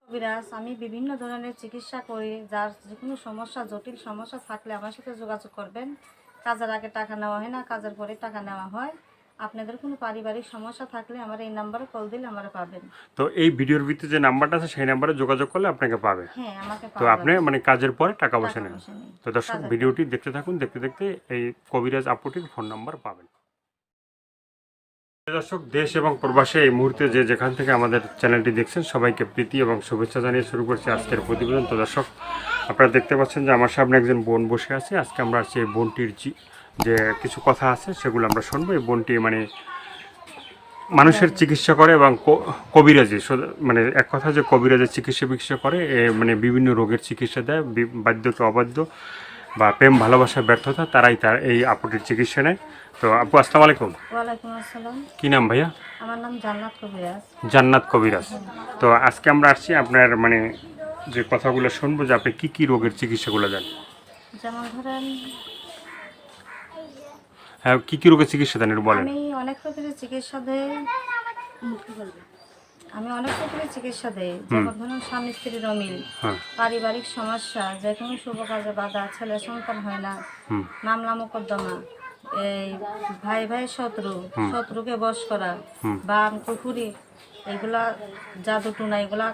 কবিরাজ, আমি বিভিন্ন ধরনের চিকিৎসা করি। যার যে কোনো সমস্যা, জটিল সমস্যা থাকলে আমার সাথে যোগাযোগ করবেন। কাজের আগে টাকা নেওয়া হয় না, কাজের পরে টাকা নেওয়া হয়। আপনাদের কোনো পারিবারিক সমস্যা থাকলে আমার এই নাম্বারে কল দিলে আমরা পাবেন। তো এই ভিডিওর ভিতরে যে নাম্বারটা আছে সেই নাম্বারে যোগাযোগ করলে আপনাকে পাবে। হ্যাঁ, আমাকে তো পাওয়া আপনি যাবে। মানে কাজের পরে টাকা পয়সা টাকা নেন। পয়সা নেই, তো দর্শক কাজের পরে। ভিডিওটি দেখতে থাকুন, দেখতে দেখতে এই কবিরাজ আপুটির ফোন নাম্বার পাবেন। দর্শক, দেশ এবং প্রবাসে এই মুহূর্তে যে যেখান থেকে আমাদের চ্যানেলটি দেখছেন সবাইকে প্রীতি এবং শুভেচ্ছা জানিয়ে শুরু করছি আজকের প্রতিবেদন। তো দর্শক, আপনারা দেখতে পাচ্ছেন যে আমার সামনে একজন বোন বসে আছে। আজকে আমরা সেই বোনটির যে কিছু কথা আছে সেগুলো আমরা শুনবো। এই বোনটি মানে মানুষের চিকিৎসা করে এবং কবিরাজি, মানে এক কথা যে কবিরাজের চিকিৎসা করে, মানে বিভিন্ন রোগের চিকিৎসা দেয়। বাধ্য কি অবাধ্য বা প্রেম ভালোবাসা ব্যর্থতা তারাই তার এই আপুটির চিকিৎসা নেয়। তো আপু, আসসালামু আলাইকুম। ওয়ালাইকুম আসসালাম। কি নাম ভাইয়া? আমার নাম জান্নাত কবিরাজ। জান্নাত কবিরাজ। তো আজকে আমরা আসছি আপনার মানে যে কথাগুলো শুনবো যে আপনি কি কি রোগের চিকিৎসাগুলো দেন। যেমন ধরেন, হ্যাঁ, কি কি রোগের চিকিৎসা দেন একটু বলেন। আমি অনেক রকমের চিকিৎসা দেই। আমি অনেক রকমের চিকিৎসা দেই। যেমন ধরুন, স্বামী স্ত্রীর অমিল, হ্যাঁ। পারিবারিক সমস্যা, যে কোনো শুভ কাজে বাধা, ছেলে সন্তান হয় না, মামলা মোকদ্দমা, এই ভাই ভাই শত্রুকে বশ করা, বা কুফুরি, এগুলা জাদু টুনা, এগুলা